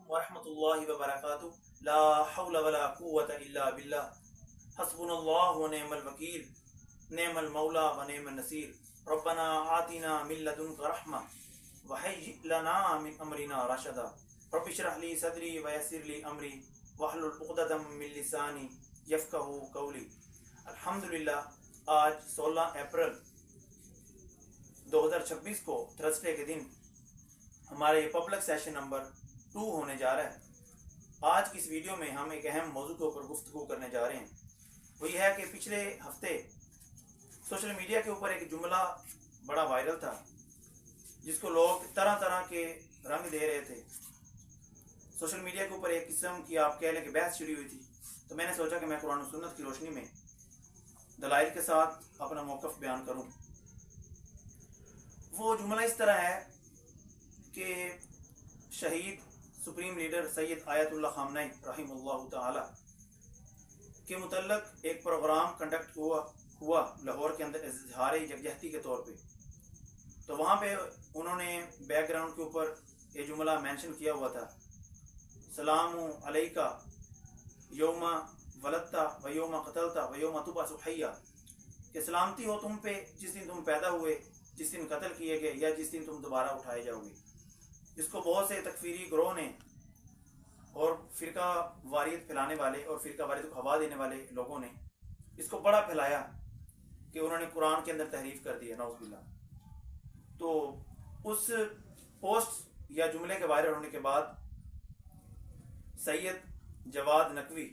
वरहमतुल्लाहि वबरकातुहू। ला हौला वला कुव्वता इल्ला बिल्लाह। हस्बुनल्लाहु व निअमल वकील। निअमल मौला व निअमन नसीर। रब्बना आतिना मिन लदुनका रहमा व हय्यि लना मिन अमरिना रशदा। रब्बि इश्रह ली सदरी व यस्सिर ली अमरी वहलुल उक़दतम मिन लिसानी यफ़क़हू क़ौली। अल्हम्दुलिल्लाह, आज 16 अप्रैल 2026 को थर्सडे के दिन हमारे पब्लिक सेशन नंबर 2 होने जा रहा है। आज की इस वीडियो में हम एक अहम मौजू के ऊपर गुफ्तगू करने जा रहे हैं। वो ये है कि पिछले हफ्ते सोशल मीडिया के ऊपर एक जुमला बड़ा वायरल था, जिसको लोग तरह तरह के रंग दे रहे थे। सोशल मीडिया के ऊपर एक किस्म की आप कह लें कि बहस छिड़ी हुई थी। तो मैंने सोचा कि मैं कुरान और सुन्नत की रोशनी में दलाइल के साथ अपना मौक़िफ़ बयान करूं। वो जुमला इस तरह है कि शहीद सुप्रीम लीडर सैयद आयतुल्लाह ख़ामनई रहिमहुल्लाह ताला के मुतल्लक एक प्रोग्राम कंडक्ट हुआ लाहौर के अंदर इज़हार यकजहती के तौर पे। तो वहाँ पे उन्होंने बैकग्राउंड के ऊपर ये जुमला मेंशन किया हुआ था, सलामु अलैका यौमा वलदता व यौमा क़तलता व यौमा तुबअसु हय्या, कि सलामती हो तुम पे जिस दिन तुम पैदा हुए, जिस दिन कत्ल किए गए, या जिस दिन तुम दोबारा उठाए जाओगे। इसको बहुत से तकफीरी ग्रोह ने और फ़िरका वारियत फैलाने वाले और फ़िरका वारियत को हवा देने वाले लोगों ने इसको बड़ा फैलाया कि उन्होंने कुरान के अंदर तहरीफ कर दी है, नौज़ुबिल्लाह। तो उस पोस्ट या जुमले के वायरल होने के बाद सैयद जवाद नकवी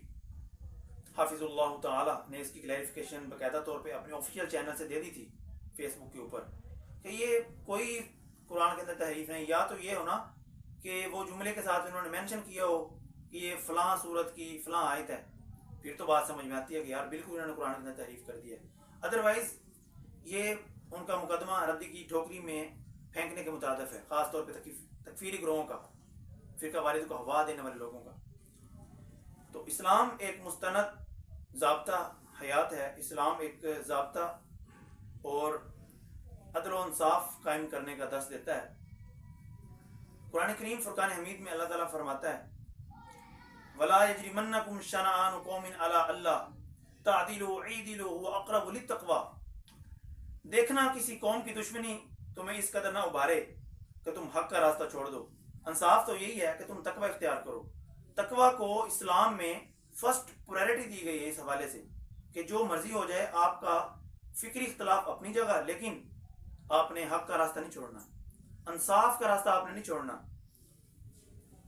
हाफिज़ुल्लाह ताला ने इसकी क्लैरिफिकेशन बाकायदा तौर पे अपने ऑफिशियल चैनल से दे दी थी फेसबुक के ऊपर कि ये कोई कुरान के अंदर तहरीफ नहीं। या तो ये हो ना कि वो जुमले के साथ उन्होंने मेंशन किया हो कि ये फ़लाँ सूरत की फ़लाँ आयत है, फिर तो बात समझ में आती है कि यार बिल्कुल उन्होंने कुरान के अंदर तहरीफ कर दिया है। अदरवाइज़ ये उनका मुकदमा रद्दी की ठोकरी में फेंकने के मुताबिक है, ख़ास तौर पर तकफीरी ग्रोहों का, फ़िरका वारियत को हवा देने वाले लोगों का। तो इस्लाम एक मुस्तनद ज़ाब्ता हयात है। इस्लाम एक ज़ाब्ता और अदल व इंसाफ कायम करने का दर्स देता है। कुरान करीम फुरकान हमीद में अल्लाह ताला फरमाता है, वला यजरिमन्नकुम शनआनु कौमिन अला अल्ला तादिलु ईदिलु हुवा अक़रबु लित्तक़वा। देखना किसी कौम की दुश्मनी तुम्हें इस कदर ना उभारे कि तुम हक का रास्ता छोड़ दो। इंसाफ तो यही है कि तुम तकवा इख्तियार करो। तकवा को इस्लाम में फर्स्ट प्रायोरिटी दी गई है इस हवाले से कि जो मर्जी हो जाए, आपका फिक्री इख्तलाफ अपनी जगह, लेकिन आपने हक का रास्ता नहीं छोड़ना, इंसाफ का रास्ता आपने नहीं छोड़ना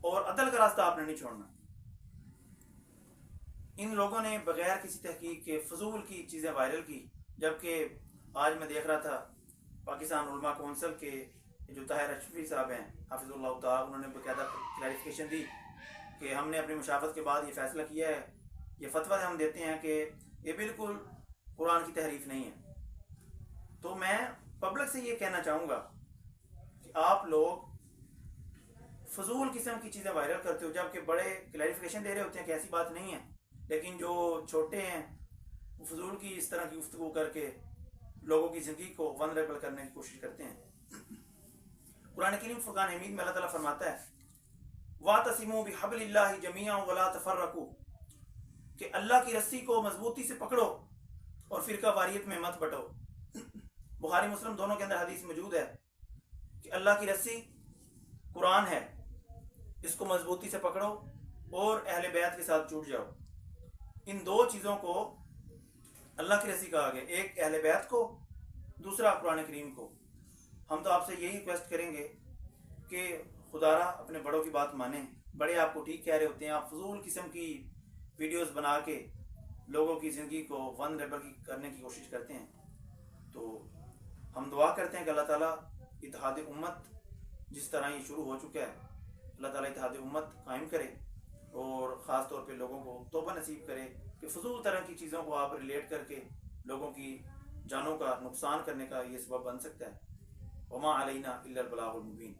और अदल का रास्ता आपने नहीं छोड़ना। इन लोगों ने बगैर किसी तहकीक के फजूल की चीज़ें वायरल की, जबकि आज मैं देख रहा था पाकिस्तान उलमा कौंसिल के जो ताहिर अशरफी साहब हैं हाफिज़ुल्लाह ताला, उन्होंने बाकायदा क्लैरिफिकेशन दी कि हमने अपनी मुशावरत के बाद ये फैसला किया है, ये फतवा हम देते हैं कि ये बिल्कुल कुरान की तहरीफ नहीं है। तो मैं पब्लिक से ये कहना चाहूँगा कि आप लोग फजूल किस्म की चीज़ें वायरल करते हो, जबकि बड़े क्लैरिफिकेशन दे रहे होते हैं कि ऐसी बात नहीं है, लेकिन जो छोटे हैं वो फजूल की इस तरह की गुफ्तगू करके लोगों की ज़िंदगी को वनरेबल करने की कोशिश करते हैं। कुरान करीम फुरकान हमीद में अल्लाह ताला फरमाता है, वातसिमू बिहब्लिल्लाहि जमीअन वला तफर्रकू, कि अल्लाह की रस्सी को मजबूती से पकड़ो और फिरका वारियत में मत बटो। बुखारी मुस्लिम दोनों के अंदर हदीस मौजूद है कि अल्लाह की रस्सी कुरान है, इसको मजबूती से पकड़ो और अहले बैत के साथ जुट जाओ। इन दो चीज़ों को अल्लाह की रस्सी कहा गया, एक अहले बैत को, दूसरा कुरान करीम को। हम तो आपसे यही रिक्वेस्ट करेंगे कि खुदारा अपने बड़ों की बात मानें। बड़े आपको ठीक कह रहे होते हैं, आप फजूल किस्म की वीडियोस बना के लोगों की ज़िंदगी को वनरेबल करने की कोशिश करते हैं। तो हम दुआ करते हैं कि अल्लाह ताला इत्तेहाद उम्मत जिस तरह ये शुरू हो चुका है, अल्लाह ताला इत्तेहाद उम्मत कायम करे और ख़ास तौर पे लोगों को तौबा नसीब करे कि फजूल तरह की चीज़ों को आप रिलेट करके लोगों की जानों का नुकसान करने का ये सबब बन सकता है। वमा अलैना इल्लल बलागुल मुबीन।